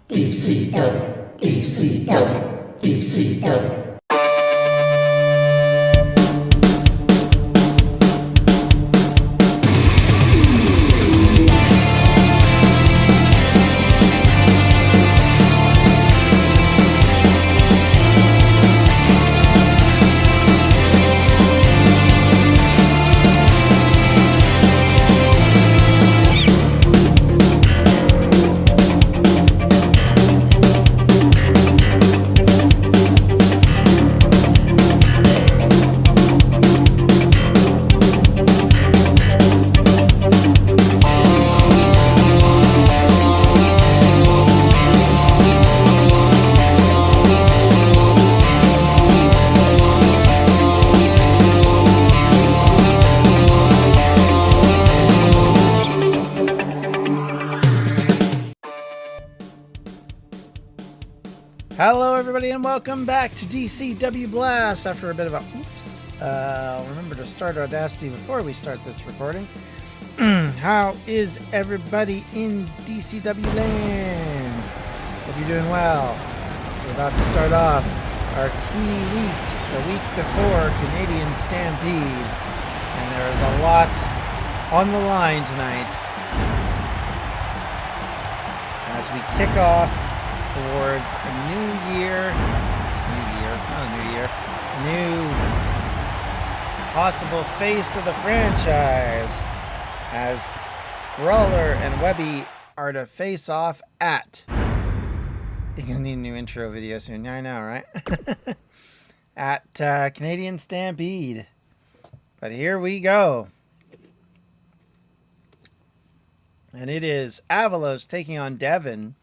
DCW, DCW, DCW. Hello everybody and welcome back to DCW Blast after a bit of a oops. Remember to start Audacity before we start this recording. How is everybody in DCW land? Hope you're doing well. We're about to start off our key week, the week before Canadian Stampede. And there's a lot on the line tonight as we kick off towards a new possible face of the franchise as Brawler and Webby are to face off at, you're gonna need a new intro video soon. Yeah, I know, right? At Canadian Stampede. But here we go. And it is Avalos taking on Devon,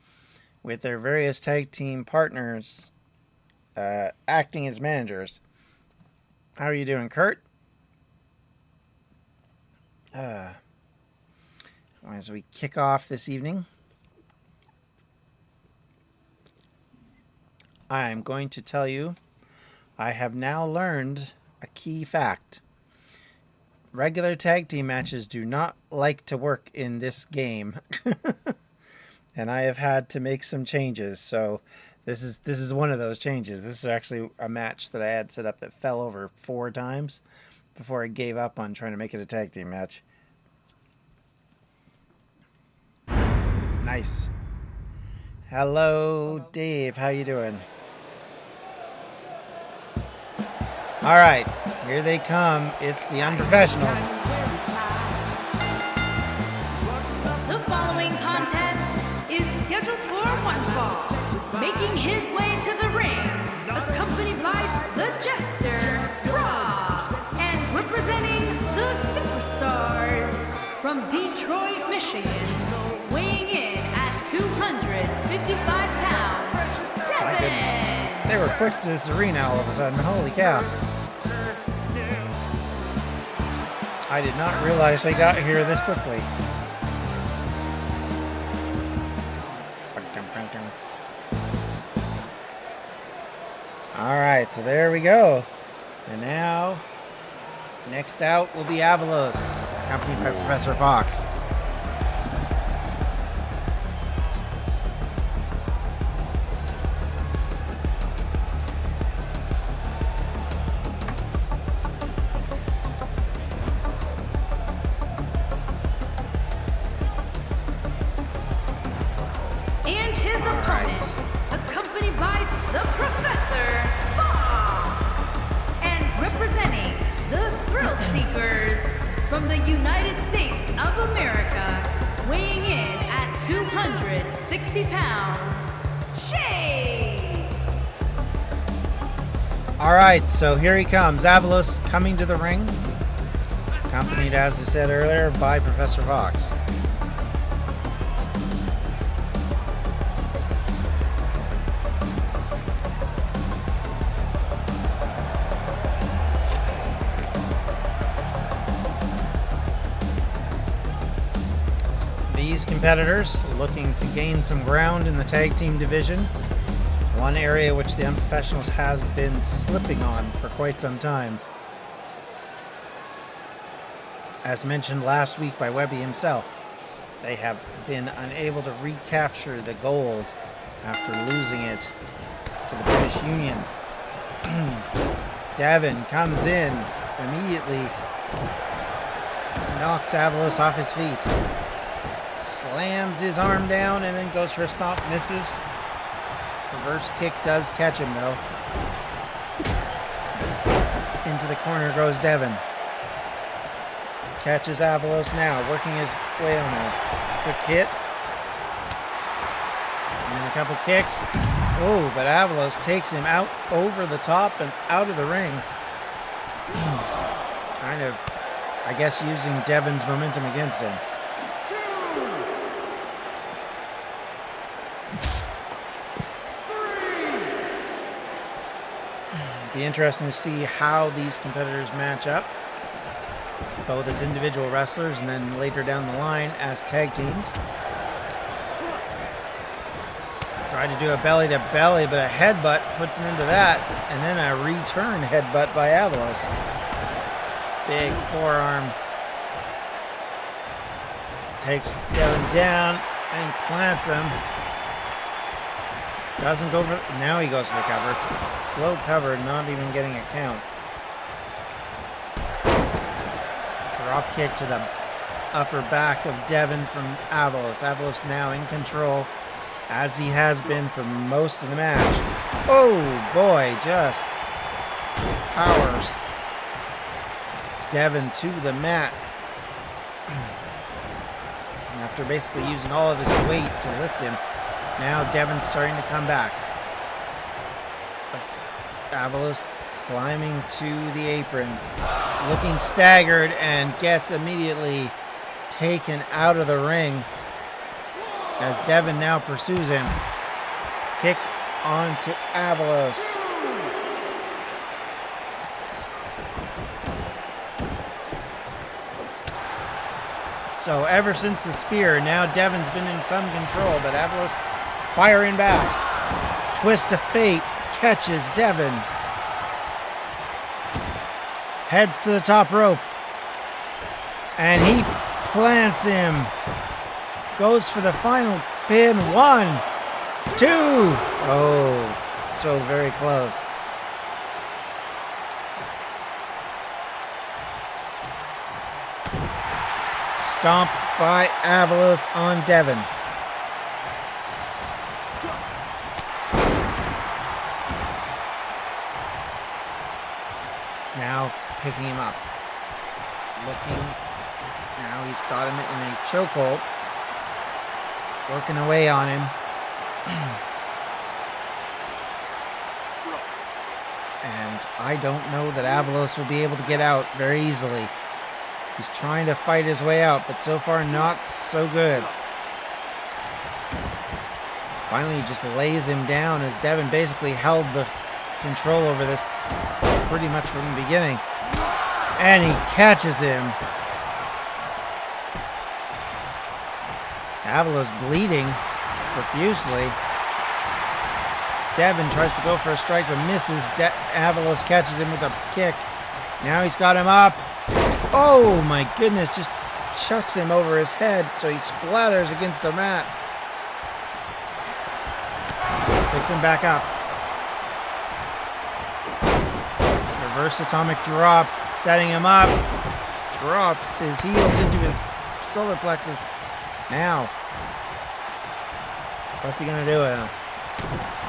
with their various tag team partners acting as managers. How are you doing, Kurt? As we kick off this evening, I'm going to tell you I have now learned a key fact. Regular tag team matches do not like to work in this game. And I have had to make some changes, so this is one of those changes. This is actually a match that I had set up that fell over 4 times before I gave up on trying to make it a tag team match. Nice. Hello, Dave. How you doing? All right, here they come. It's the Unprofessionals. The following contest is scheduled for one fall. Making his way to the ring, accompanied by the Jester, Rob, and representing the Superstars from Detroit, Michigan, weighing in at 255 pounds, Devon. They were quick to this arena all of a sudden. Holy cow. I did not realize they got here this quickly. Alright, so there we go. And now, next out will be Avalos, accompanied by Professor Fox. And his opponent, accompanied by the Professor Fox, and representing the Thrill Seekers from the United States of America, weighing in at 260 pounds, Shay. Alright, so here he comes. Avalos coming to the ring, accompanied, as I said earlier, by Professor Fox. These competitors looking to gain some ground in the tag team division, one area which the Unprofessionals has been slipping on for quite some time. As mentioned last week by Webby himself, they have been unable to recapture the gold after losing it to the British Union. Devin comes in, immediately knocks Avalos off his feet, slams his arm down, and then goes for a stomp, misses. Reverse kick does catch him though. Into the corner goes Devin. Catches Avalos now, working his way on there. Quick hit. And then a couple kicks. Oh, but Avalos takes him out over the top and out of the ring. Kind of, I guess, using Devin's momentum against him. Be interesting to see how these competitors match up, both as individual wrestlers and then later down the line as tag teams. Tried to do a belly to belly, but a headbutt puts an end to that, and then a return headbutt by Avalos. Big forearm. Takes Devin down, and he plants him. Doesn't go for, now he goes for the cover. Slow cover, not even getting a count. Drop kick to the upper back of Devin from Avalos. Avalos now in control, as he has been for most of the match. Oh boy, just powers Devin to the mat. After basically using all of his weight to lift him, now Devin's starting to come back. Avalos climbing to the apron, looking staggered, and gets immediately taken out of the ring as Devin now pursues him. Kick onto Avalos. So ever since the spear, now Devin's been in some control, but Avalos firing back. Twist of fate catches Devin. Heads to the top rope. And he plants him. Goes for the final pin. 1, 2. Oh, so very close. Stomp by Avalos on Devin. Now picking him up. Looking. Now he's got him in a chokehold. Working away on him. And I don't know that Avalos will be able to get out very easily. He's trying to fight his way out, but so far not so good. Finally, he just lays him down as Devin basically held the control over this pretty much from the beginning. And he catches him. Avalos bleeding profusely. Devin tries to go for a strike but misses. Avalos catches him with a kick. Now he's got him up. Oh my goodness, just chucks him over his head so he splatters against the mat. Picks him back up. Reverse atomic drop, setting him up. Drops his heels into his solar plexus. Now, what's he gonna do?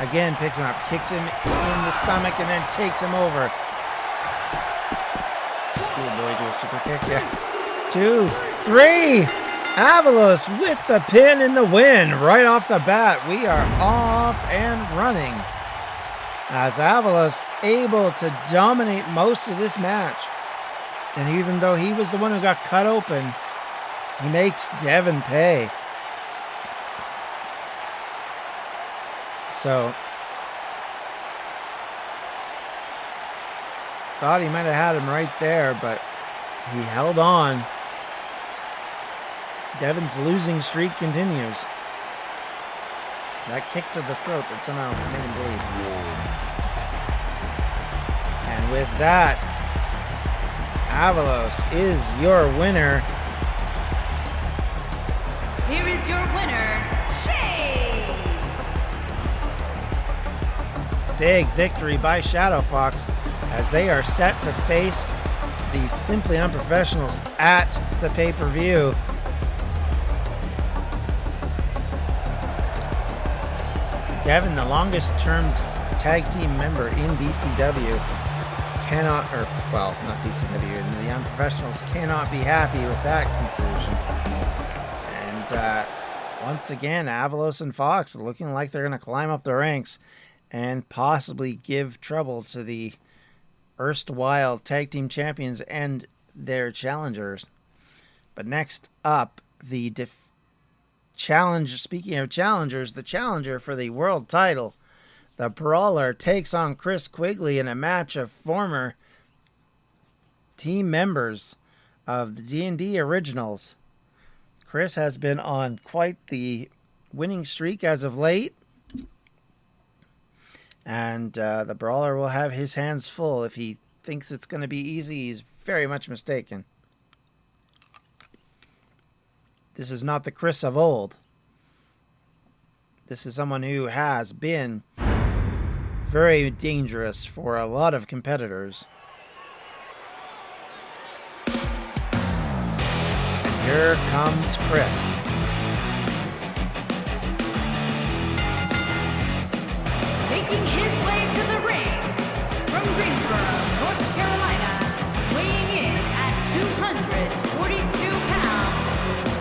Again, picks him up, kicks him in the stomach, and then takes him over. Schoolboy do a super kick. Yeah. 2, 3. Avalos with the pin and the win right off the bat. We are off and running as Avalos able to dominate most of this match. And even though he was the one who got cut open, he makes Devin pay. So, thought he might have had him right there, but he held on. Devin's losing streak continues. That kick to the throat that somehow made him bleed. And with that, Avalos is your winner. Here is your winner, Shay. big victory by Shadow Fox as they are set to face the Simply Unprofessionals at the pay-per-view. Devin, the longest-term tag team member in DCW, cannot, or well, not DCW, and the Unprofessionals cannot be happy with that conclusion. And once again, Avalos and Fox looking like they're going to climb up the ranks and possibly give trouble to the erstwhile tag team champions and their challengers. But next up, the challenge. Speaking of challengers, the challenger for the world title, the Brawler, takes on Chris Quigley in a match of former team members of the D&D Originals. Chris has been on quite the winning streak as of late, and the Brawler will have his hands full. If he thinks it's going to be easy, he's very much mistaken. This is not the Chris of old. This is someone who has been very dangerous for a lot of competitors. And here comes Chris. Making his way to the ring from Greensboro, North Carolina, weighing in at 242 pounds,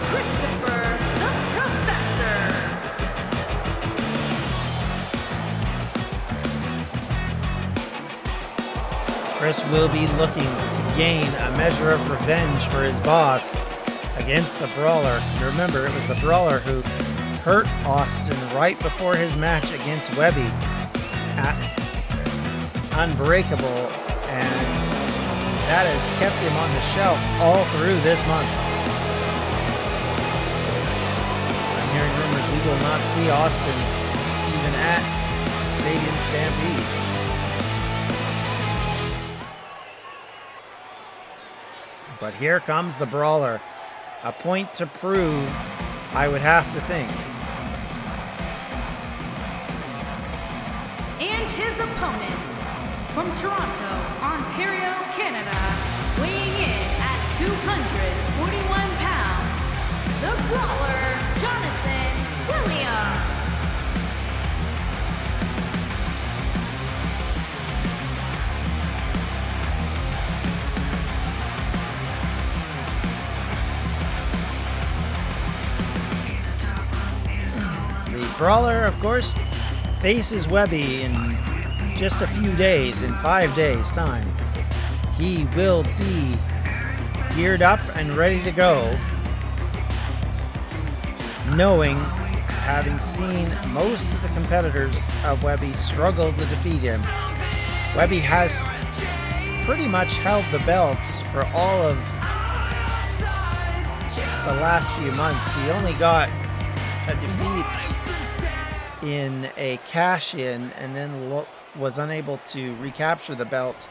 Christopher the Professor. Chris will be looking to gain a measure of revenge for his boss against the Brawler. You remember, it was the Brawler who hurt Austin right before his match against Webby at Unbreakable, and that has kept him on the shelf all through this month. I'm hearing rumors we will not see Austin even at Canadian Stampede. But here comes the Brawler. A point to prove, I would have to think. And his opponent from Toronto, Ontario, Canada, weighing in at 241 pounds, the Brawler, Jonathan Williams. The Brawler, of course, faces Webby in just a few days, in 5 days' time. He will be geared up and ready to go, knowing, having seen most of the competitors of Webby struggle to defeat him. Webby has pretty much held the belts for all of the last few months. He only got a defeat in a cash-in and then was unable to recapture the belt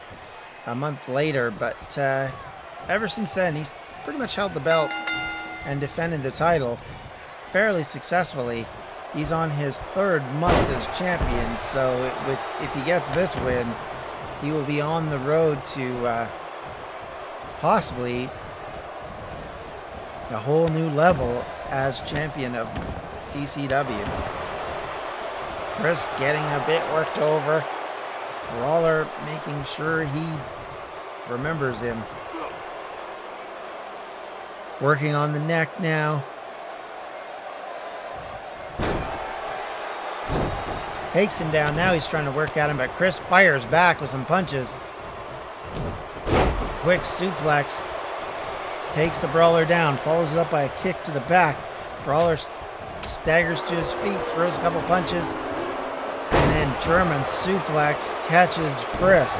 a month later, but ever since then he's pretty much held the belt and defended the title fairly successfully. He's on his 3rd month as champion, so if he gets this win, he will be on the road to possibly a whole new level as champion of DCW. Chris getting a bit worked over. Brawler making sure he remembers him. Working on the neck now. Takes him down. Now he's trying to work at him, but Chris fires back with some punches. Quick suplex. Takes the Brawler down. Follows it up by a kick to the back. Brawler staggers to his feet, throws a couple punches, and then German suplex catches Chris.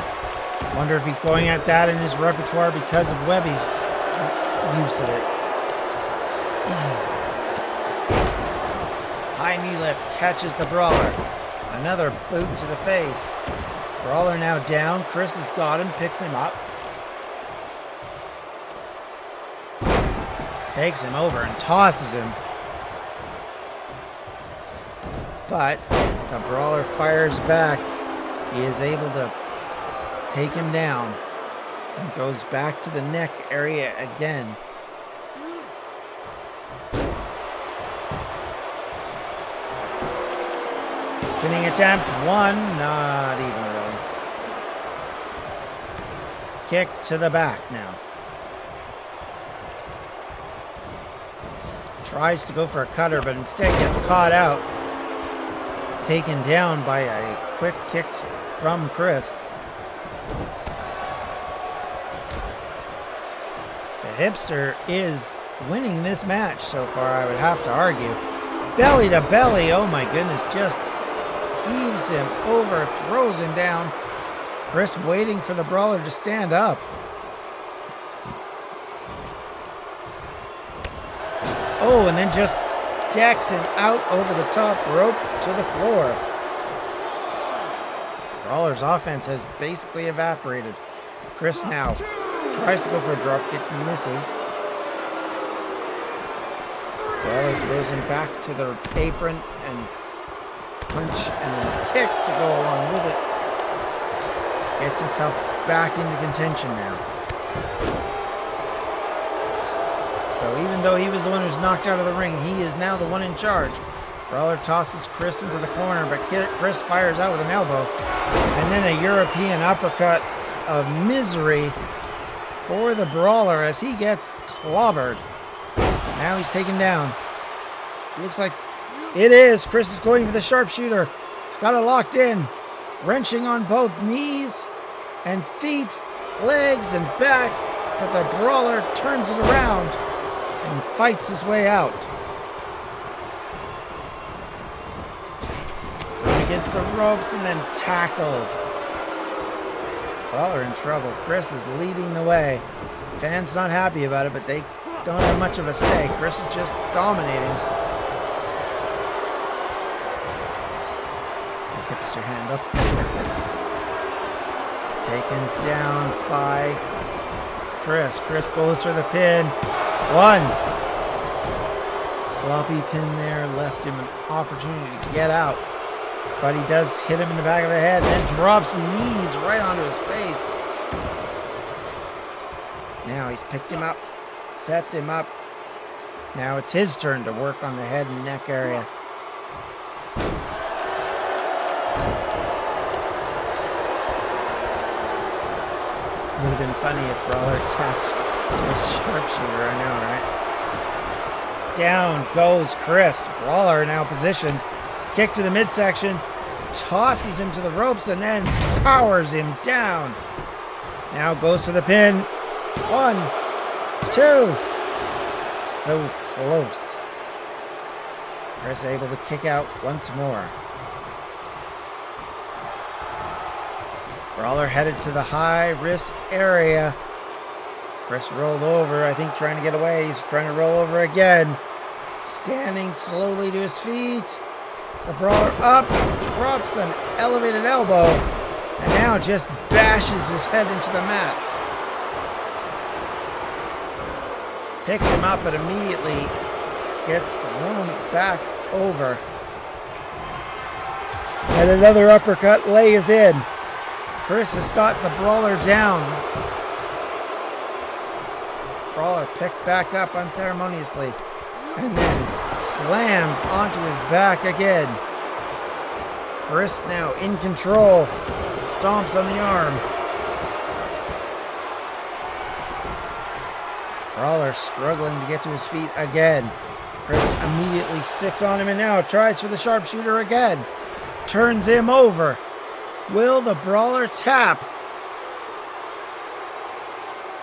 Wonder if he's going at that in his repertoire because of Webby's use of it. High knee lift catches the Brawler. Another boot to the face. Brawler now down. Chris has got him, picks him up. Takes him over and tosses him. But the Brawler fires back He is able to take him down and goes back to the neck area again. Pinning attempt, one, not even really. Kick to the back now. Tries to go for a cutter, but instead gets caught out. Taken down by a quick kick from Chris. The hipster is winning this match so far, I would have to argue. Belly to belly, oh my goodness, just heaves him over, throws him down. Chris waiting for the brawler to stand up. Oh, and then just decks him out over the top rope to the floor. Brawler's offense has basically evaporated. Chris now tries to go for a drop kick and misses. Brawler throws him back to the apron and punch and a kick to go along with it. Gets himself back into contention now. So even though he was the one who's knocked out of the ring, he is now the one in charge. Brawler tosses Chris into the corner, but Chris fires out with an elbow. And then a European uppercut of misery for the Brawler as he gets clobbered. Now he's taken down. Looks like it is. Chris is going for the sharpshooter. He's got it locked in. Wrenching on both knees and feet, legs and back. But the Brawler turns it around and fights his way out. Against the ropes and then tackled. Brawler in trouble. Chris is leading the way. Fans not happy about it, but they don't have much of a say. Chris is just dominating. The hipster handle. Taken down by Chris. Chris goes for the pin. One. Sloppy pin there. Left him an opportunity to get out. But he does hit him in the back of the head. Then drops knees right onto his face. Now he's picked him up. Sets him up. Now it's his turn to work on the head and neck area. Would have been funny if Brawler tapped to a sharpshooter, I know, right? Down goes Chris. Brawler now positioned. Kick to the midsection. Tosses him to the ropes and then powers him down. Now goes for the pin. 1, 2. So close. Chris able to kick out once more. Brawler headed to the high risk area. Chris rolled over, I think trying to get away. He's trying to roll over again. Standing slowly to his feet. The Brawler up, drops an elevated elbow, and now just bashes his head into the mat. Picks him up, but immediately gets thrown back over. And another uppercut lays in. Chris has got the Brawler down. Brawler picked back up unceremoniously and then slammed onto his back again. Chris now in control. Stomps on the arm. Brawler struggling to get to his feet again. Chris immediately sticks on him and now tries for the sharpshooter again. Turns him over. Will the Brawler tap?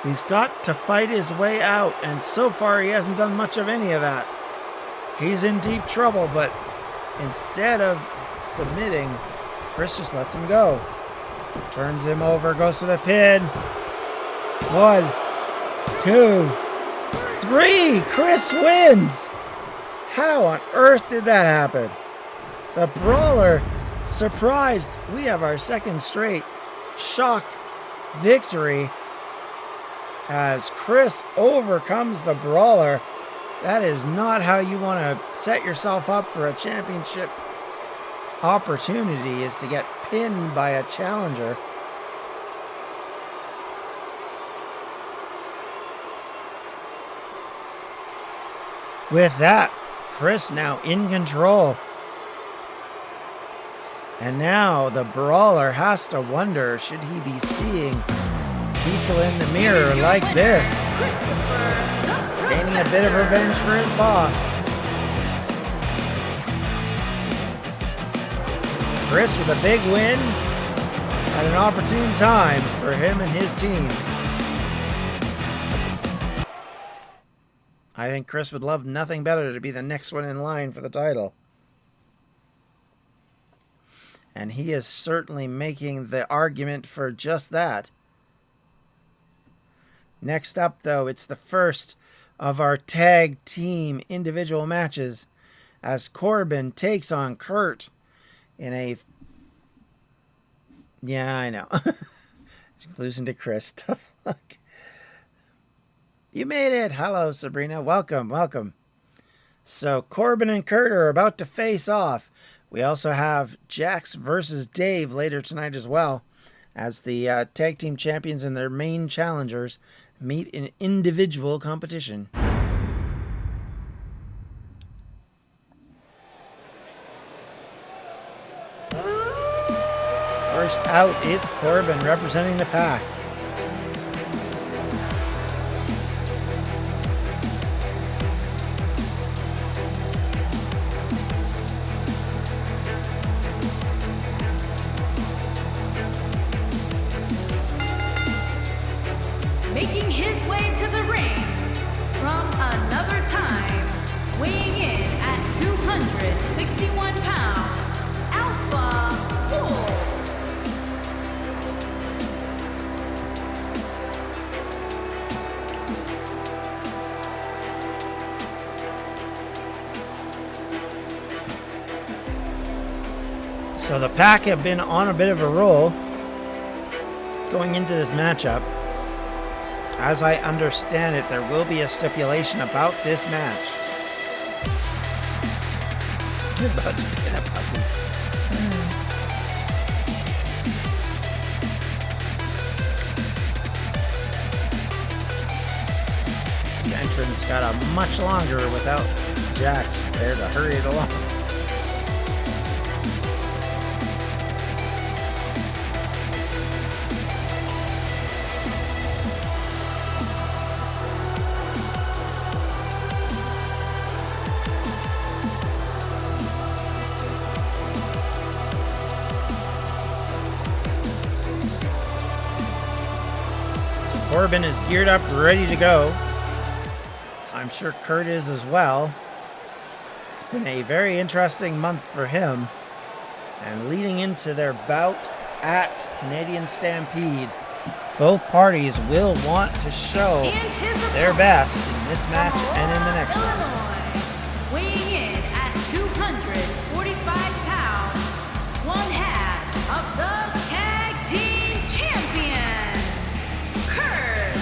He's got to fight his way out, and so far he hasn't done much of any of that. He's in deep trouble, but instead of submitting, Chris just lets him go. Turns him over, goes to the pin. 1, 2, 3. Chris wins. How on earth did that happen? The Brawler surprised. We have our second straight shock victory as Chris overcomes the Brawler. That is not how you want to set yourself up for a championship opportunity is to get pinned by a challenger. With that, Chris now in control. And now the brawler has to wonder, should he be seeing people in the mirror like this? Gaining a bit of revenge for his boss. Chris with a big win at an opportune time for him and his team. I think Chris would love nothing better to be the next one in line for the title. And he is certainly making the argument for just that. Next up, though, it's the first of our tag team individual matches as Corbin takes on Kurt in a... Yeah, I know. Just losing to Chris. Tough luck. You made it. Hello, Sabrina. Welcome, welcome. So Corbin and Kurt are about to face off. We also have Jax versus Dave later tonight as well, as the tag team champions and their main challengers meet in individual competition. First out, it's Corbin representing the Pack. Making his way to the ring from another time, weighing in at 261 pounds, Alpha Wolf. So the Pack have been on a bit of a roll going into this matchup. As I understand it, there will be a stipulation about this match. You're about to pin a puppy. His entrance got a much longer without Jax there to hurry it along. Corbin is geared up, ready to go. I'm sure Kurt is as well. It's been a very interesting month for him. And leading into their bout at Canadian Stampede, both parties will want to show their best in this match and in the next one. Weighing in at 245 pounds, one half of the tag team champion, Kurt.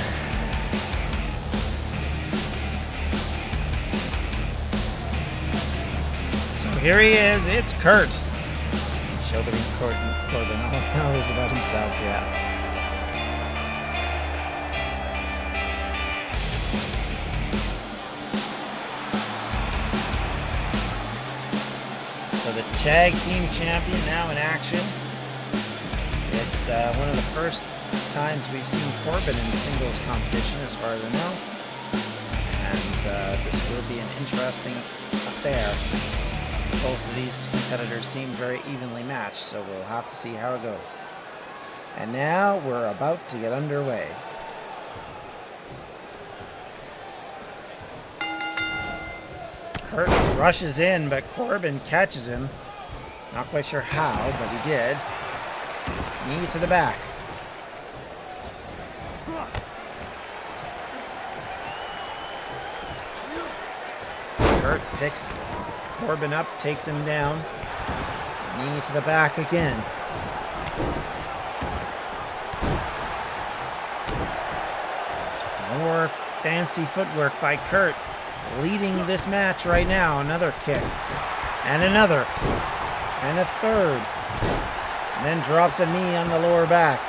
So here he is, it's Kurt. Showbiting Corbin, always about himself, yeah. So the tag team champion now in action. It's one of the first times we've seen Corbin in singles competition as far as I know. And this will be an interesting affair. Both of these competitors seem very evenly matched, so we'll have to see how it goes. And now we're about to get underway. Kurt rushes in, but Corbin catches him. Not quite sure how, but he did. Knees to the back. Kurt picks Corbin up, takes him down. Knees to the back again. More fancy footwork by Kurt, leading this match right now. Another kick. And another. and a third. And then drops a knee on the lower back.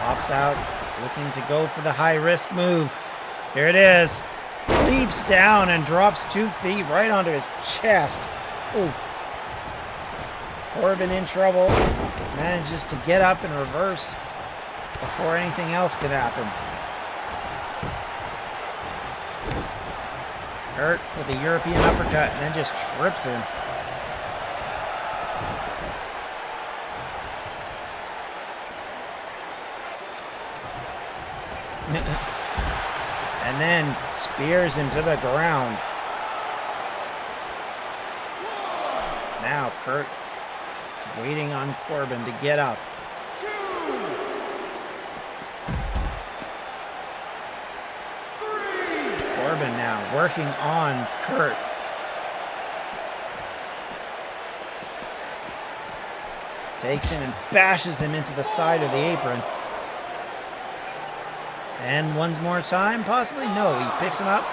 Pops out, looking to go for the high-risk move. Here it is. Leaps down and drops 2 feet right onto his chest. Oof. Corbin in trouble. Manages to get up and reverse before anything else could happen. Hurt with a European uppercut and then just trips him. And then spears him to the ground. Now Kurt waiting on Corbin to get up. Corbin now working on Kurt. Takes him and bashes him into the side of the apron. And one more time, possibly? No, he picks him up.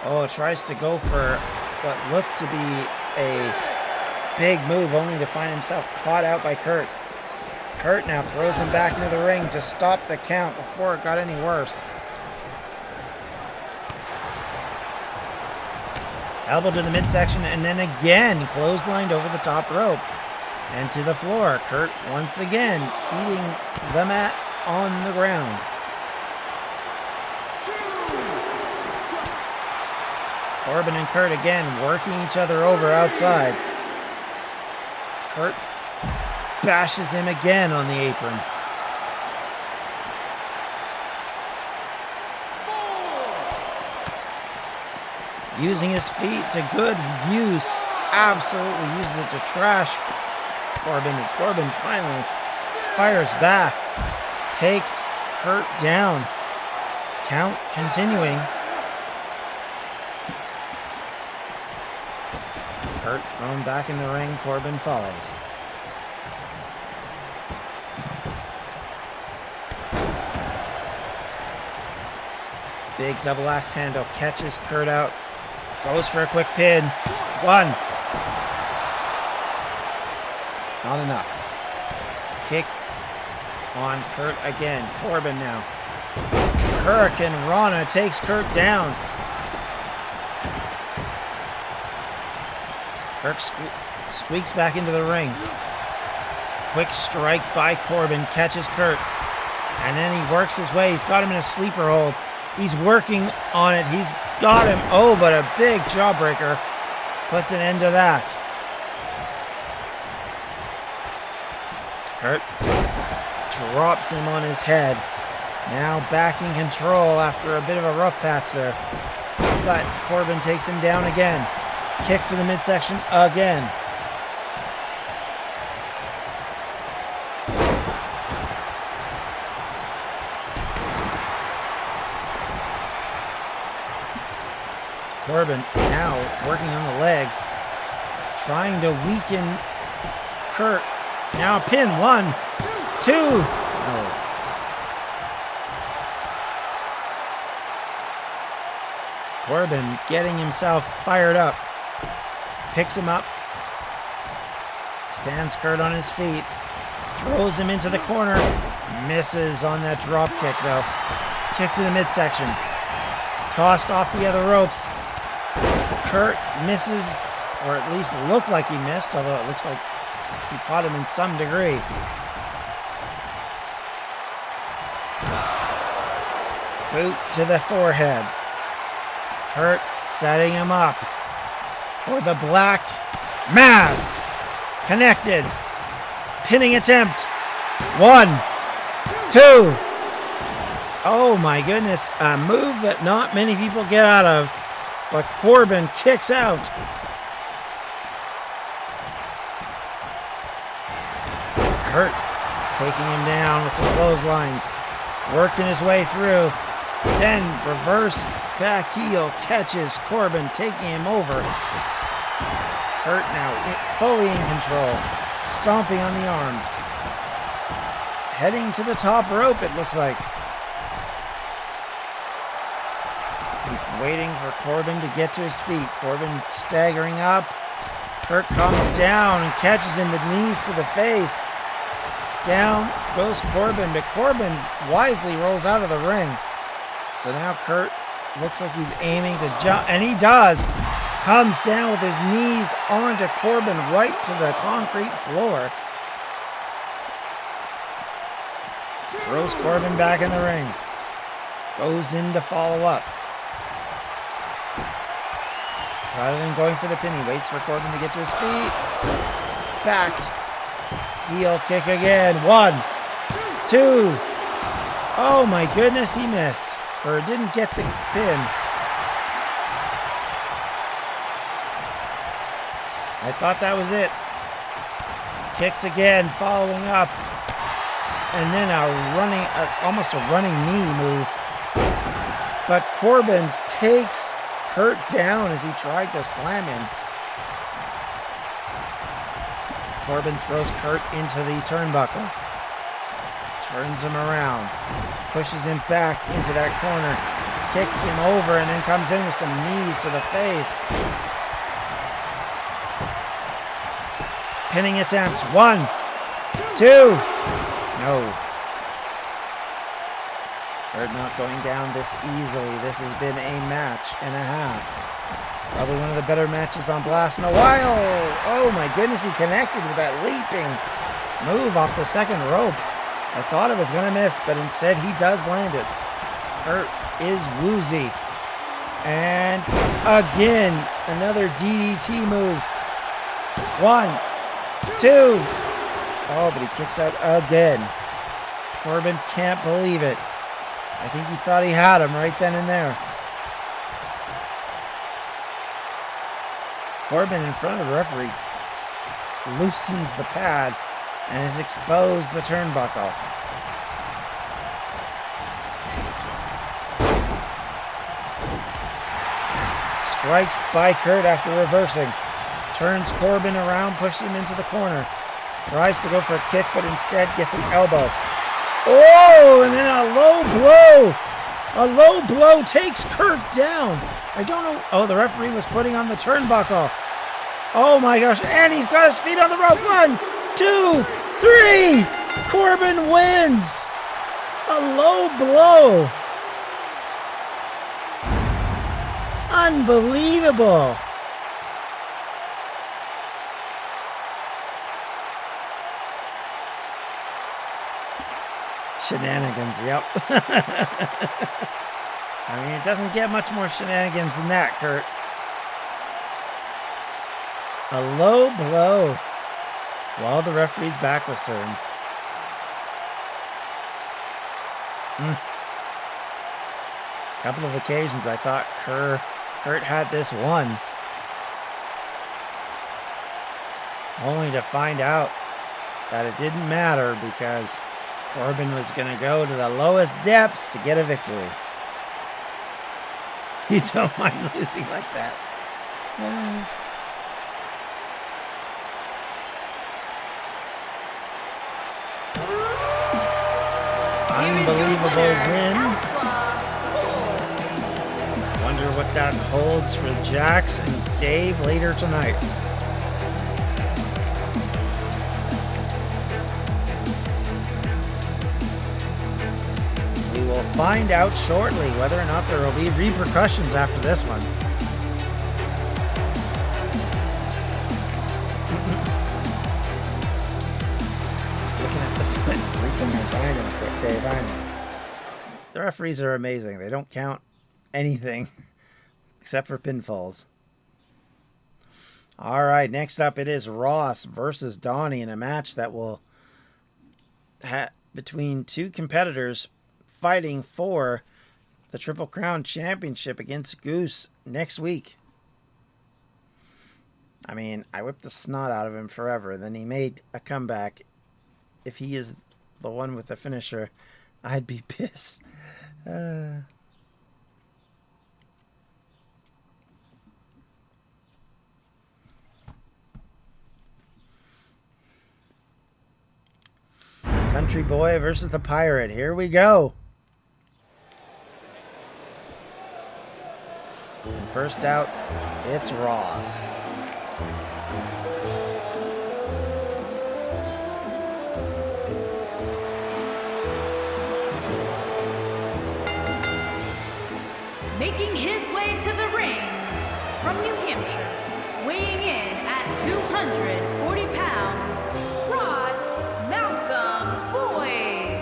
Oh, tries to go for what looked to be a big move, only to find himself caught out by Kurt. Kurt now throws him back into the ring to stop the count before it got any worse. Elbow to the midsection, and then again clotheslined over the top rope and to the floor. Kurt once again eating the mat on the ground. Corbin and Kurt again working each other over outside. Kurt bashes him again on the apron. Using his feet to good use. Absolutely uses it to trash Corbin. And Corbin finally fires back. Takes Kurt down. Count continuing. Kurt thrown back in the ring. Corbin follows. Big double axe handle catches Kurt out. Goes for a quick pin. 1. Not enough. Kick on Kurt again. Corbin now. Hurricane Rana takes Kurt down. Kurt squeaks back into the ring. Quick strike by Corbin catches Kurt. And then he works his way. He's got him in a sleeper hold. He's working on it. He's got him. Oh, but a big jawbreaker puts an end to that. Kurt drops him on his head. Now back in control after a bit of a rough patch there. But Corbin takes him down again. Kick to the midsection again. Corbin now working on the legs, trying to weaken Kurt. Now a pin. 1, 2. No. Corbin getting himself fired up. Picks him up. Stands Kurt on his feet. Throws him into the corner. Misses on that drop kick though. Kick to the midsection. Tossed off the other ropes. Kurt misses, or at least looked like he missed, although it looks like he caught him in some degree. Boot to the forehead. Kurt setting him up for the black mass. Connected. Pinning attempt. 1, 2. Oh my goodness. A move that not many people get out of. But Corbin kicks out. Kurt taking him down with some clotheslines. Working his way through. Then reverse back heel catches Corbin, taking him over. Kurt now fully in control. Stomping on the arms. Heading to the top rope, it looks like. He's waiting for Corbin to get to his feet. Corbin staggering up. Kurt comes down and catches him with knees to the face. Down goes Corbin, but Corbin wisely rolls out of the ring. So now Kurt looks like he's aiming to jump, and he does. Comes down with his knees onto Corbin right to the concrete floor. Throws Corbin back in the ring. Goes in to follow up. Rather than going for the pin, he waits for Corbin to get to his feet. Back. Heel kick again. 1, 2. Oh my goodness, he missed. Or didn't get the pin. I thought that was it. Kicks again, following up. And then almost a running knee move. But Corbin takes Kurt down as he tried to slam him. Corbin throws Kurt into the turnbuckle. Turns him around. Pushes him back into that corner. Kicks him over and then comes in with some knees to the face. Pinning attempt. 1, 2. No. Kurt not going down this easily. This has been a match and a half. Probably one of the better matches on Blast in a while. Oh my goodness, he connected with that leaping move off the second rope. I thought it was going to miss, but instead he does land it. Kurt is woozy. And again, another DDT move. 1, 2. Oh, but he kicks out again. Corbin can't believe it. I think he thought he had him right then and there. Corbin in front of the referee loosens the pad and has exposed the turnbuckle. Strikes by Kurt after reversing. Turns Corbin around, pushes him into the corner. Tries to go for a kick, but instead gets an elbow. Oh, and then a low blow. A low blow takes Kurt down. I don't know. Oh, the referee was putting on the turnbuckle. Oh my gosh. And he's got his feet on the rope. 1, 2, 3. Corbin wins. A low blow. Unbelievable. Shenanigans, yep. I mean, it doesn't get much more shenanigans than that, Kurt. A low blow while the referee's back was turned. A couple of occasions I thought Kurt had this won. Only to find out that it didn't matter because Corbin was going to go to the lowest depths to get a victory. You don't mind losing like that. Unbelievable win. Wonder what that holds for Jax and Dave later tonight. We will find out shortly whether or not there will be repercussions after this one. Just looking at the foot 3 times. I know, quick Dave. I know. The referees are amazing. They don't count anything except for pinfalls. All right, next up it is Ross versus Donnie in a match that will between two competitors fighting for the Triple Crown Championship against Goose next week. I mean, I whipped the snot out of him forever. Then he made a comeback. If he is the one with the finisher, I'd be pissed. Country Boy versus the Pirate. Here we go. And first out, it's Ross. making his way to the ring from New Hampshire, weighing in at 240 pounds, Ross Malcolm Boyd.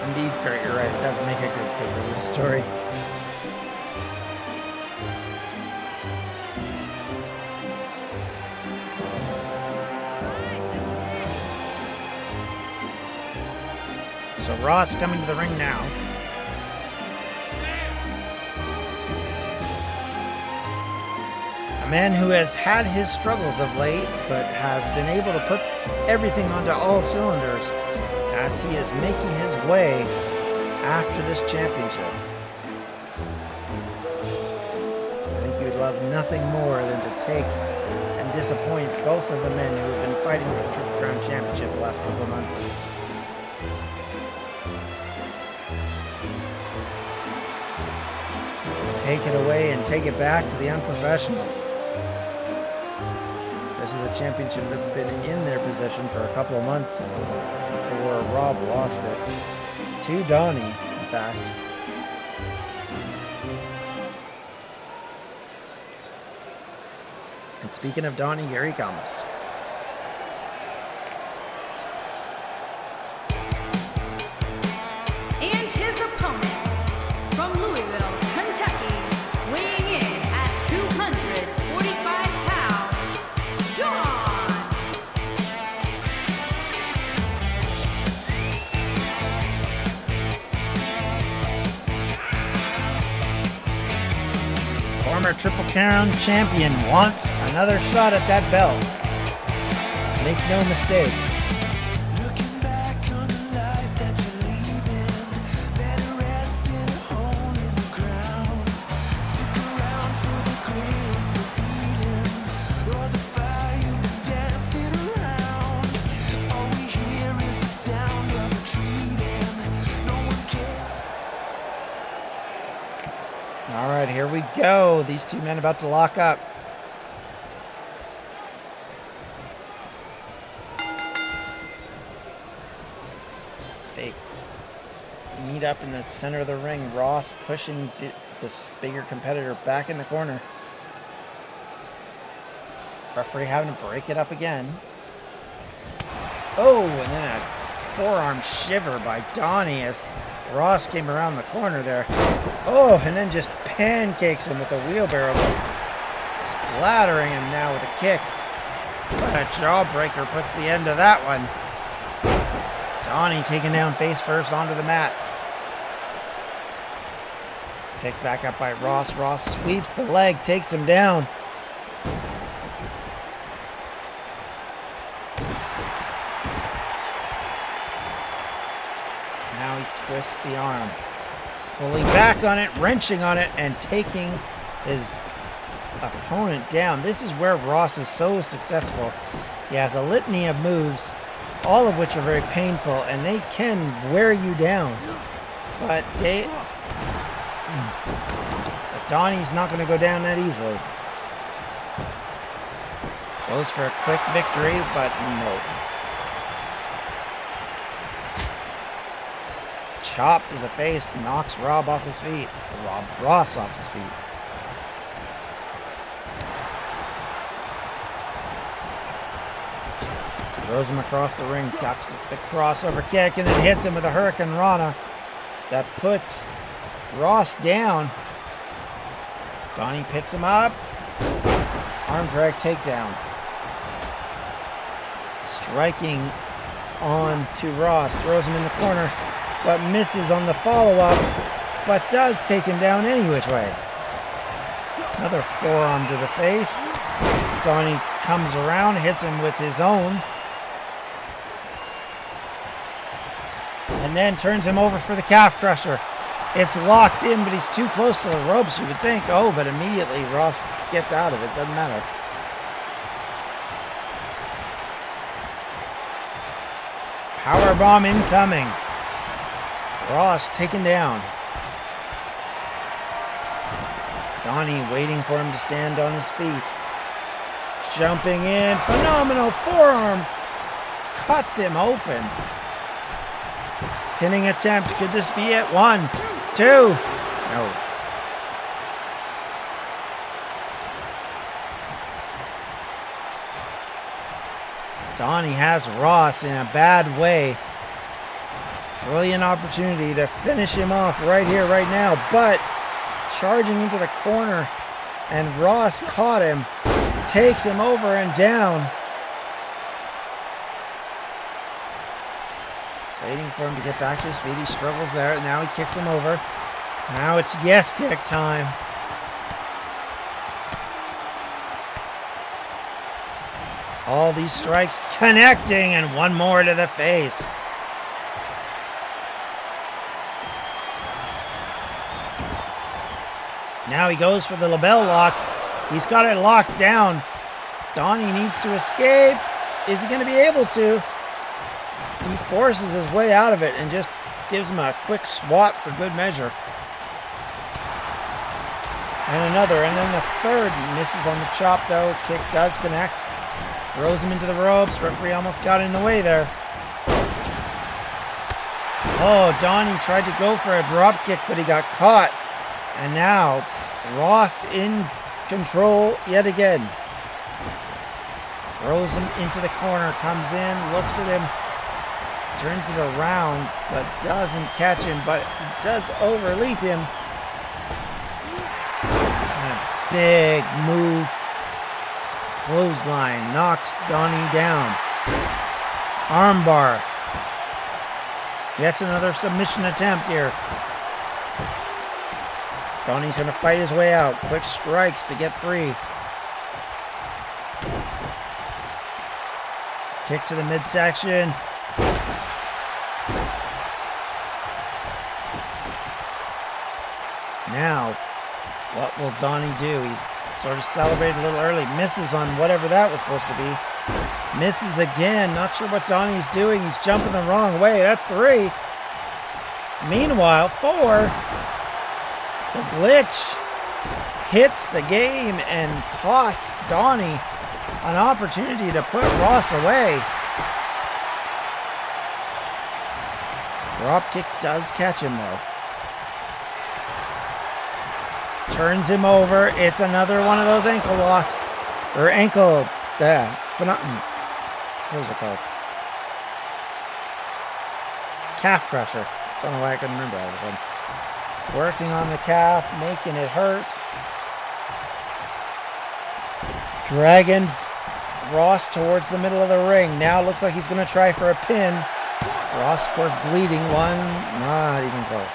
Indeed, Kurt, you're right. It does make a good pay-per-view story. So Ross coming to the ring now. A man who has had his struggles of late, but has been able to put everything onto all cylinders as he is making his way after this championship. I think you would love nothing more than to take and disappoint both of the men who have been fighting for the Triple Crown Championship the last couple of months. Take it away and take it back to the unprofessionals. This is a championship that's been in their possession for a couple of months before Rob lost it to Donnie, in fact. And speaking of Donnie, here he comes. And his opponent from Louisville, Kentucky, weighing in at 245 pounds, Dawn. Former Triple Crown champion wants another shot at that belt. Make no mistake. Looking back on the life that you're leaving, let it rest in a hole in the ground. Stick around for the great revealing, or the fire you've been dancing around. All we hear is the sound of retreating. No one cares. All right, here we go. These two men about to lock up. They meet up in the center of the ring. Ross pushing this bigger competitor back in the corner. Referee having to break it up again. Oh, and then a forearm shiver by Donnie as Ross came around the corner there. Oh, and then just pancakes him with a wheelbarrow, splattering him now with a kick. But a jawbreaker puts the end to that one. Donnie taken down face first onto the mat. Picked back up by Ross. Ross sweeps the leg, takes him down. Now he twists the arm. Pulling back on it, wrenching on it, and taking his opponent down. This is where Ross is so successful. He has a litany of moves, all of which are very painful, and they can wear you down. But Donnie's not going to go down that easily. Goes for a quick victory, but no. Chop to the face, knocks Ross off his feet. Throws him across the ring, ducks the crossover kick, and then hits him with a Hurricane Rana that puts Ross down. Donnie picks him up. Arm drag takedown. Striking on to Ross, throws him in the corner, but misses on the follow-up, but does take him down any which way. Another forearm to the face. Donnie comes around, hits him with his own, and then turns him over for the calf crusher. It's locked in, but he's too close to the ropes, you would think. Oh, but immediately Ross gets out of it. Doesn't matter. Powerbomb incoming. Ross taken down. Donnie waiting for him to stand on his feet. Jumping in. Phenomenal forearm. Cuts him open. Pinning attempt. Could this be it? 1, 2. No. Donnie has Ross in a bad way. Brilliant opportunity to finish him off right here, right now, but charging into the corner, and Ross caught him, takes him over and down. Waiting for him to get back to his feet. He struggles there. Now he kicks him over. Now it's yes kick time. All these strikes connecting, and one more to the face. Now he goes for the label lock. He's got it locked down. Donnie needs to escape. Is he going to be able to? He forces his way out of it and just gives him a quick swat for good measure. And another, and then the third. Misses on the chop though. Kick does connect. Throws him into the ropes. Referee almost got in the way there. Oh, Donnie tried to go for a drop kick, but he got caught. And now Ross in control yet again. Throws him into the corner, comes in, looks at him, turns it around, but doesn't catch him, but he does overleap him. And a big move. Clothesline knocks Donnie down. Armbar. Gets another submission attempt here. Donnie's going to fight his way out. Quick strikes to get free. Kick to the midsection. Now, what will Donnie do? He's sort of celebrated a little early. Misses on whatever that was supposed to be. Misses again. Not sure what Donnie's doing. He's jumping the wrong way. That's 3. Meanwhile, 4. The glitch hits the game and costs Donnie an opportunity to put Ross away. Drop kick does catch him though. Turns him over. It's another one of those ankle locks. Or ankle, what is it called? Calf crusher. Don't know why I couldn't remember all of a sudden. Working on the calf, making it hurt. Dragging Ross towards the middle of the ring. Now it looks like he's going to try for a pin. Ross, of course, bleeding. One, not even close.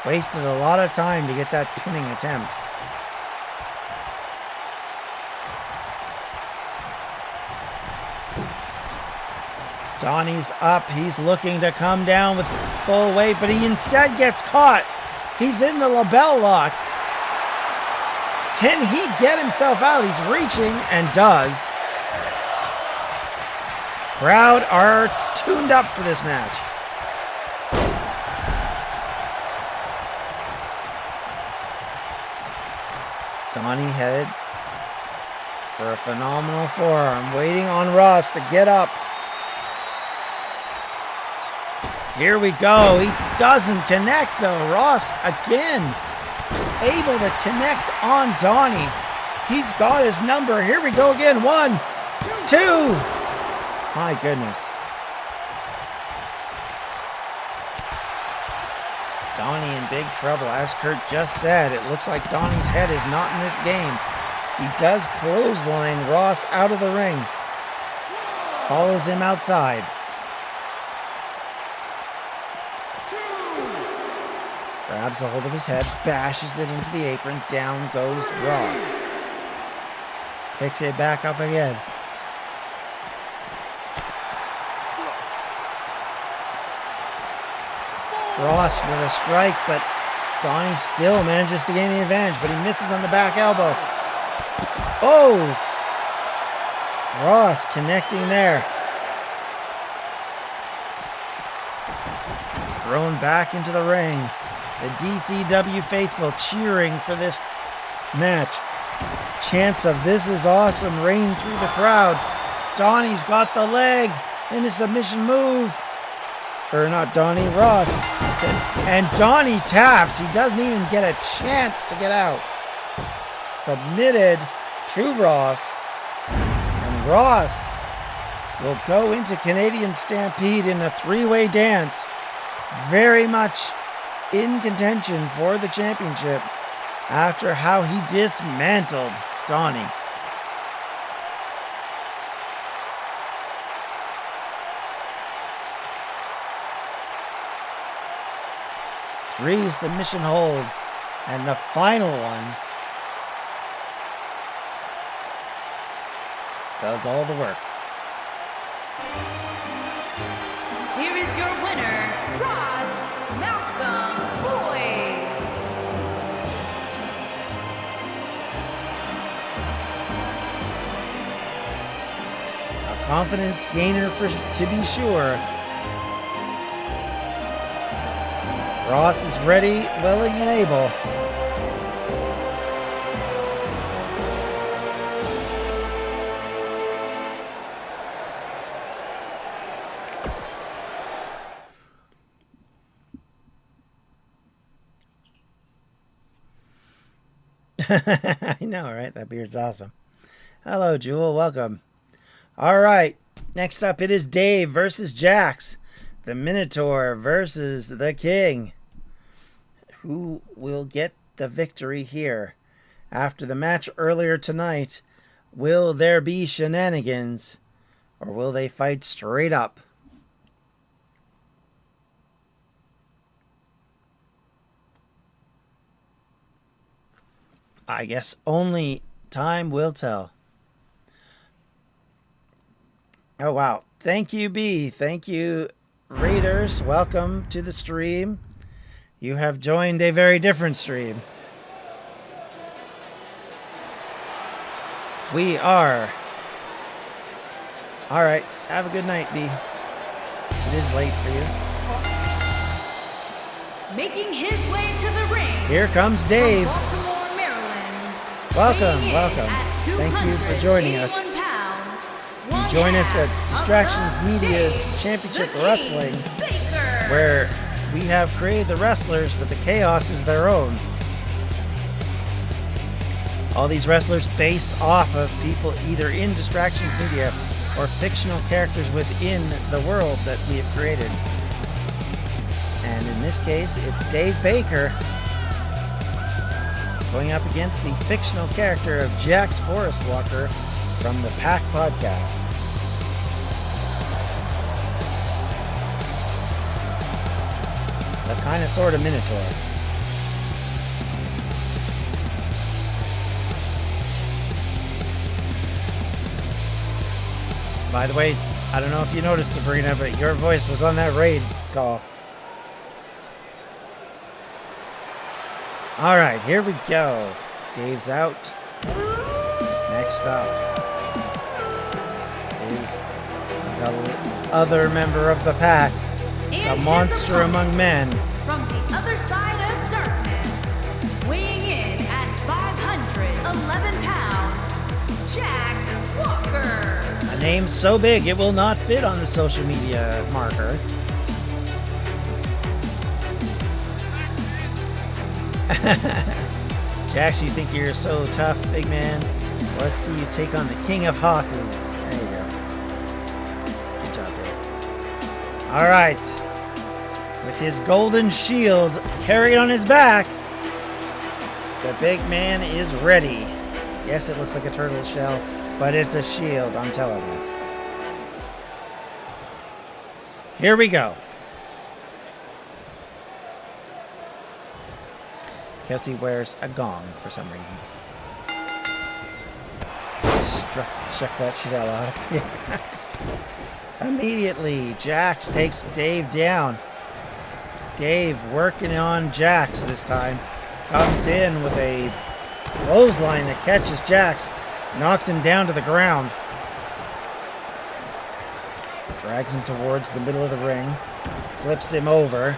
Wasted a lot of time to get that pinning attempt. Donnie's up. He's looking to come down with full weight, but he instead gets caught. He's in the label lock. Can he get himself out? He's reaching and does. Crowd are tuned up for this match. Donnie headed for a phenomenal forearm, waiting on Ross to get up. Here we go. He doesn't connect though. Ross again able to connect on Donnie. He's got his number. Here we go again. 1, 2. My goodness. Donnie in big trouble. As Kurt just said, it looks like Donnie's head is not in this game. He does clothesline Ross out of the ring. Follows him outside. Grabs a hold of his head, bashes it into the apron. Down goes Ross. Picks it back up again. Ross with a strike, but Donnie still manages to gain the advantage, but he misses on the back elbow. Oh! Ross connecting there. Thrown back into the ring. The DCW faithful cheering for this match. Chants of "This is awesome" reign through the crowd. Donnie's got the leg in a submission move. Or not Donnie, Ross. And Donnie taps. He doesn't even get a chance to get out. Submitted to Ross. And Ross will go into Canadian Stampede in a three-way dance. Very much in contention for the championship after how he dismantled Donnie. Three submission holds, and the final one does all the work. Here is your winner, Ross Malcolm Boyd. A confidence gainer to be sure. Ross is ready, willing, and able. I know, right? That beard's awesome. Hello, Jewel. Welcome. All right. Next up, it is Dave versus Jax. The Minotaur versus the King. Who will get the victory here? After the match earlier tonight, will there be shenanigans? Or will they fight straight up? I guess only time will tell. Oh, wow. Thank you, B. Thank you, Raiders. Welcome to the stream. You have joined a very different stream. We are. All right. Have a good night, B. It is late for you. Making his way to the ring. Here comes Dave. From Baltimore, Maryland. Welcome, Weighing in welcome. at Thank you for joining us. 281 pounds, Join us at one half Distractions of the Media's Dave Championship the King Wrestling, Baker. where we have created the wrestlers, but the chaos is their own. All these wrestlers based off of people either in Distractions Media or fictional characters within the world that we have created. And in this case, it's Dave Baker going up against the fictional character of Jax Forest Walker from the Pack Podcast. A kind of sort of Minotaur. By the way, I don't know if you noticed, Sabrina, but your voice was on that raid call. All right, here we go. Dave's out. Next up is the other member of the pack, the monster among men. From the other side of darkness, weighing in at 511 pounds, Jack Walker. A name so big it will not fit on the social media marker. Jax, you think you're so tough, big man? Let's see you take on the king of hosses. There you go. Good job, Dave. All right. With his golden shield carried on his back, the big man is ready. Yes, it looks like a turtle shell, but it's a shield, I'm telling you. Here we go. Guess he wears a gong for some reason. Check that shit out off. Yes. Immediately, Jax takes Dave down. Dave working on Jax this time. Comes in with a clothesline that catches Jax. Knocks him down to the ground. Drags him towards the middle of the ring. Flips him over.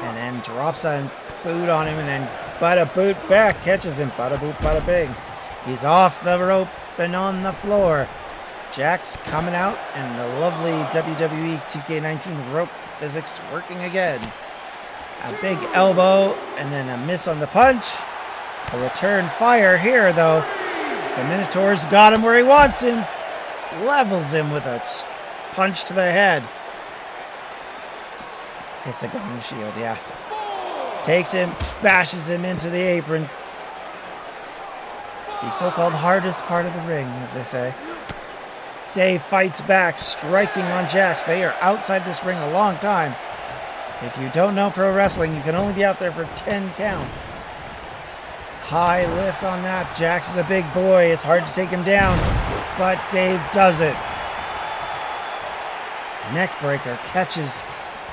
And then drops a boot on him and then bada boot back. Catches him. Bada boot, bada bing. He's off the rope and on the floor. Jax coming out, and the lovely WWE 2K19 rope physics working again. A big elbow, and then a miss on the punch. A return fire here, though. The Minotaur's got him where he wants him. Levels him with a punch to the head. It's a gong shield, yeah. Takes him, bashes him into the apron. The so-called hardest part of the ring, as they say. Dave fights back, striking on Jax. They are outside this ring a long time. If you don't know pro wrestling, you can only be out there for 10 count. High lift on that. Jax is a big boy. It's hard to take him down, but Dave does it. Neckbreaker catches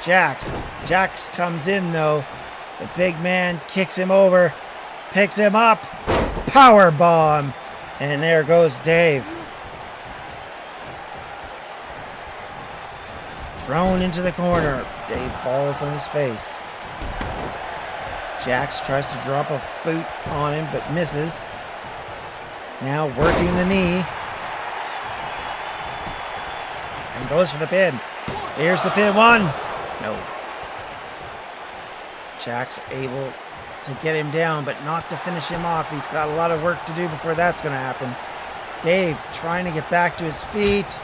Jax. Jax comes in, though. The big man kicks him over, picks him up, power bomb, and there goes Dave. Thrown into the corner. Dave falls on his face. Jax tries to drop a boot on him, but misses. Now working the knee. And goes for the pin. Here's the pin. One. No. Jax able to get him down, but not to finish him off. He's got a lot of work to do before that's going to happen. Dave trying to get back to his feet.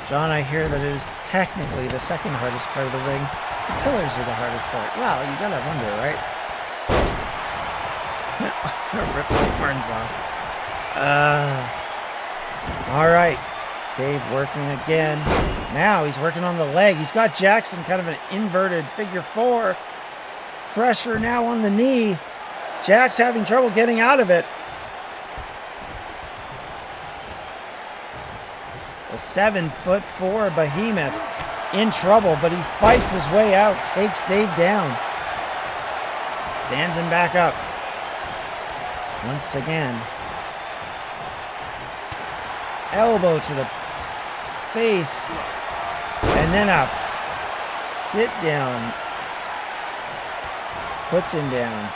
John, I hear that it is technically the second hardest part of the ring. The pillars are the hardest part. Well, you gotta wonder, right? Rip the horns off. All right. Dave working again. Now he's working on the leg. He's got Jackson kind of an inverted figure four. Pressure now on the knee. Jax having trouble getting out of it. The 7'4" behemoth in trouble, but he fights his way out, takes Dave down. Stands him back up. Once again. Elbow to the face. And then a sit down. Puts him down.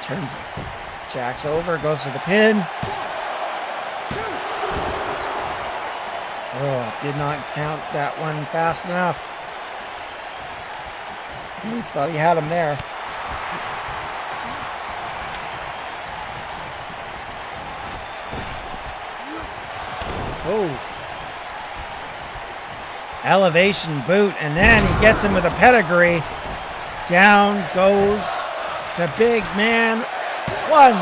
Turns Jax over, goes to the pin. Oh, did not count that one fast enough. Dave thought he had him there. Oh. Elevation boot, and then he gets him with a pedigree. Down goes the big man. 1,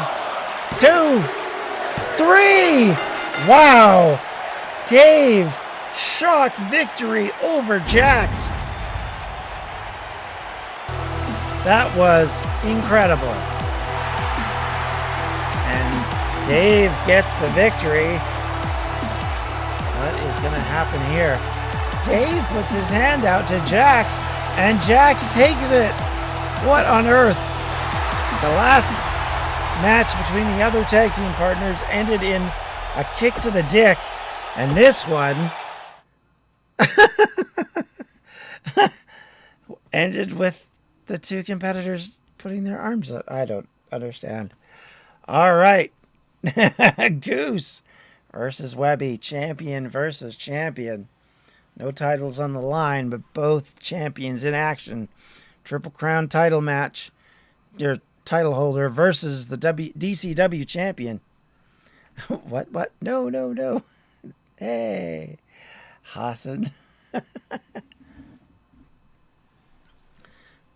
2, 3. Wow. Dave, shock victory over Jax. That was incredible. And Dave gets the victory. What is going to happen here? Dave puts his hand out to Jax, and Jax takes it. What on earth? The last match between the other tag team partners ended in a kick to the dick. And this one ended with the two competitors putting their arms up. I don't understand. All right. Goose versus Webby. Champion versus champion. No titles on the line, but both champions in action. Triple Crown title match. Your title holder versus the DCW champion. What? No. Hey, Hassan.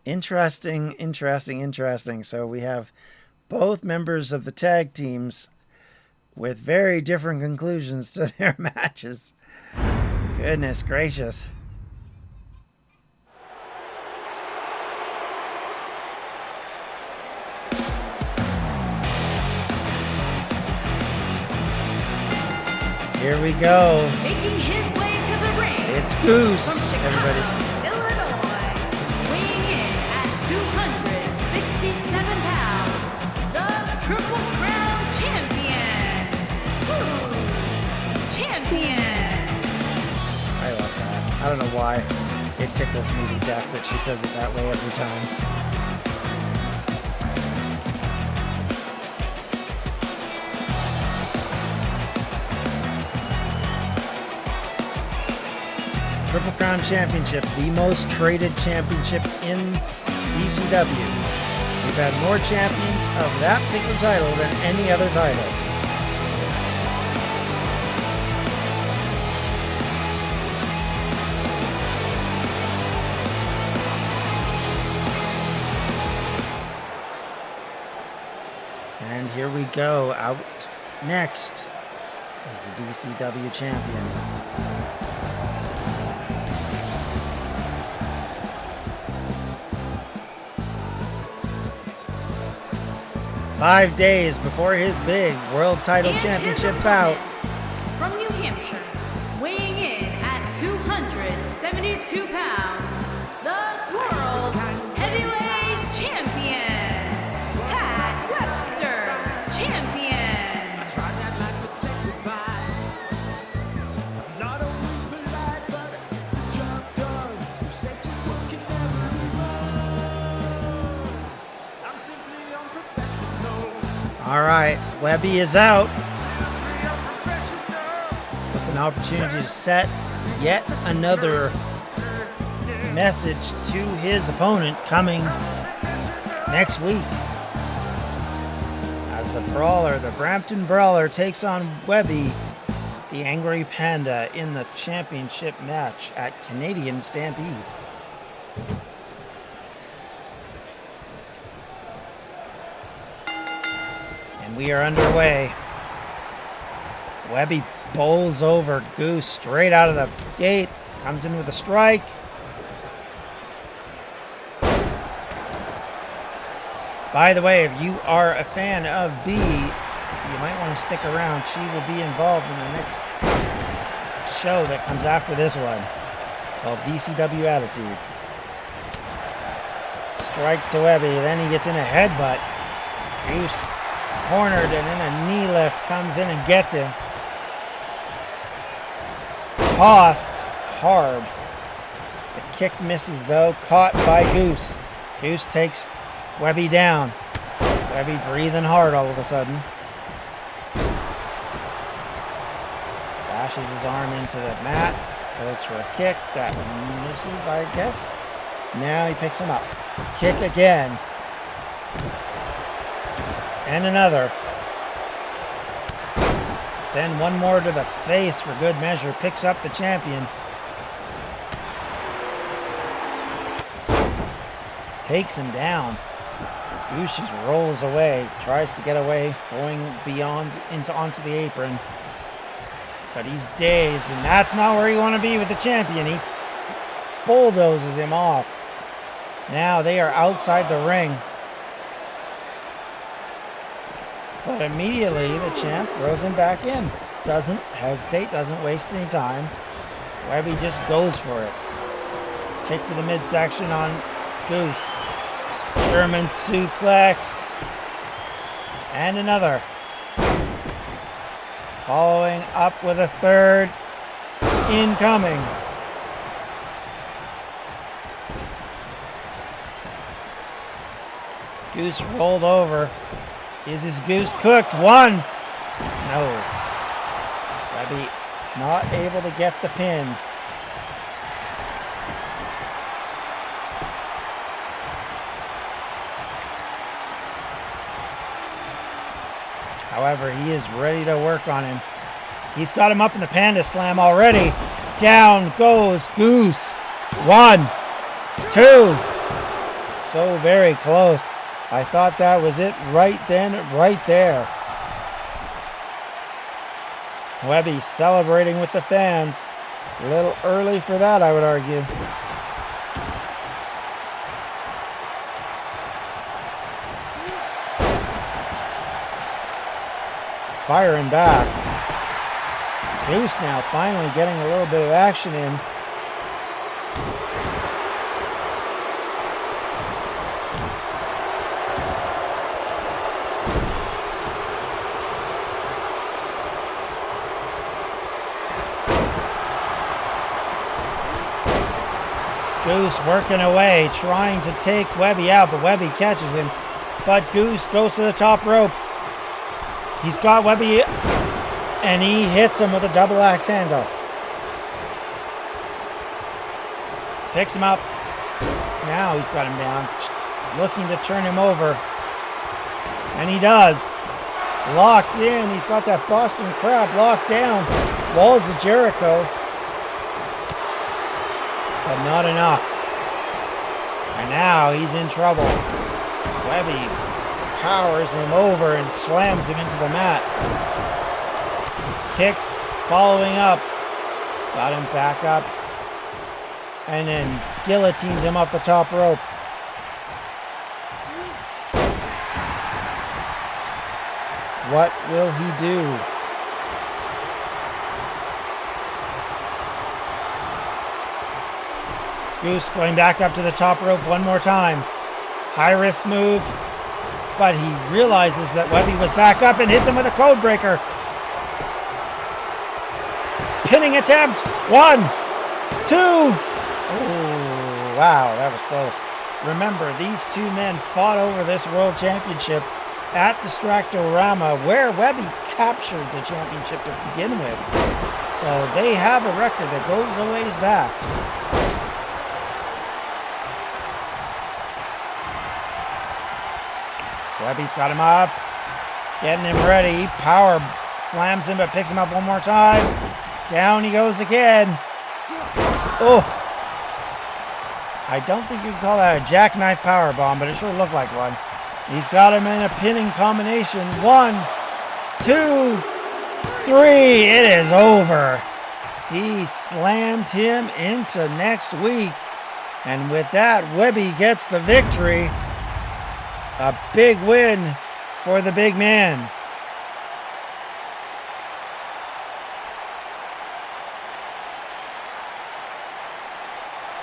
Interesting. So we have both members of the tag teams with very different conclusions to their matches. Goodness gracious. Here we go. Making his way to the ring. It's Goose, From Chicago, everybody. Illinois, weighing in at 267 pounds, the Triple Crown champion, Goose champion. I love that. I don't know why it tickles me to death that she says it that way every time. Crown Championship, the most traded championship in DCW. We've had more champions of that particular title than any other title. And here we go. Out next is the DCW champion. Five days before his big world title And championship his bout. opponent, from New Hampshire, weighing in at 272 pounds, the world's heavyweight champion, Pat Webster, champion. Tried that life but said goodbye. Not always polite, but the job done. You said the work can never be wrong. I'm simply unprofessional. All right, Webby is out Simply unprofessional. with an opportunity to set yet another message to his opponent coming next week. As the Brawler, the Brampton Brawler, takes on Webby, the Angry Panda, in the championship match at Canadian Stampede. And we are underway. Webby bowls over Goose straight out of the gate. Comes in with a strike. By the way, if you are a fan of B, you might want to stick around. She will be involved in the next show that comes after this one, called DCW Attitude. Strike to Webby, then he gets in a headbutt. Goose cornered, and then a knee lift comes in and gets him. Tossed hard. The kick misses though, caught by Goose. Goose takes Webby down. Webby breathing hard all of a sudden. Dashes his arm into the mat. Goes for a kick. That misses, I guess. Now he picks him up. Kick again. And another. Then one more to the face for good measure. Picks up the champion. Takes him down. Goose just rolls away. Tries to get away. Going beyond onto the apron. But he's dazed, and that's not where you want to be with the champion. He bulldozes him off. Now they are outside the ring. But immediately the champ throws him back in. Doesn't hesitate, doesn't waste any time. Webby just goes for it. Kick to the midsection on Goose. German suplex. And another. Following up with a third. Incoming. Goose rolled over. Is his goose cooked? One. No. Webby not able to get the pin. However, he is ready to work on him. He's got him up in the Panda Slam already. Down goes Goose. 1, 2. So very close. I thought that was it right then, right there. Webby celebrating with the fans. A little early for that, I would argue. Firing back. Goose now finally getting a little bit of action in. Goose working away, trying to take Webby out, but Webby catches him. But Goose goes to the top rope. He's got Webby, and he hits him with a double axe handle. Picks him up. Now he's got him down. Looking to turn him over. And he does. Locked in. He's got that Boston Crab locked down. Walls of Jericho. But not enough. And now he's in trouble. Webby powers him over and slams him into the mat. Kicks, following up. Got him back up. And then guillotines him off the top rope. What will he do? Goose going back up to the top rope one more time. High risk move. But he realizes that Webby was back up and hits him with a code breaker. Pinning attempt. 1, 2. Oh, wow, that was close. Remember, these two men fought over this world championship at Distractorama, where Webby captured the championship to begin with. So they have a record that goes a ways back. Webby's got him up, getting him ready. Power slams him, but picks him up one more time. Down he goes again. Oh. I don't think you can call that a jackknife power bomb, but it sure looked like one. He's got him in a pinning combination. 1, 2, 3. It is over. He slammed him into next week. And with that, Webby gets the victory. A big win for the big man.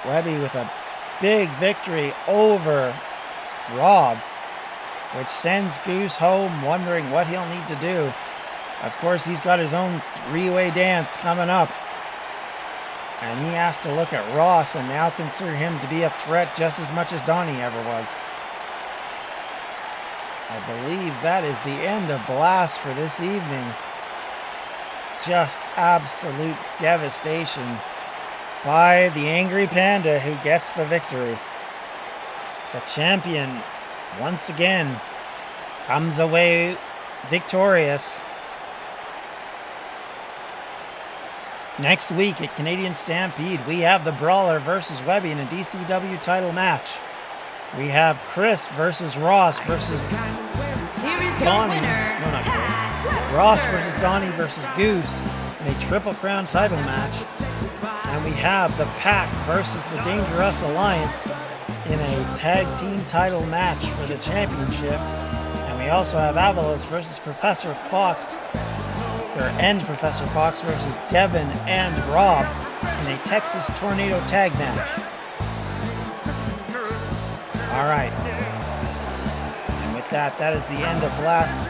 Webby with a big victory over Rob, which sends Goose home wondering what he'll need to do. Of course, he's got his own three-way dance coming up. And he has to look at Ross and now consider him to be a threat just as much as Donnie ever was. I believe that is the end of Blast for this evening. Just absolute devastation by the Angry Panda, who gets the victory. The champion, once again, comes away victorious. Next week at Canadian Stampede, we have the Brawler versus Webby in a DCW title match. We have Chris versus Ross versus Here is your Donnie. winner, No, not Chris. Pat Ross Webster. versus Donnie versus Goose in a Triple Crown title match. And we have the Pack versus the Dangerous Alliance in a tag team title match for the championship. And we also have Avalos versus Professor Fox, and Professor Fox versus Devin and Rob in a Texas Tornado tag match. All right. And with that, that is the end of Blast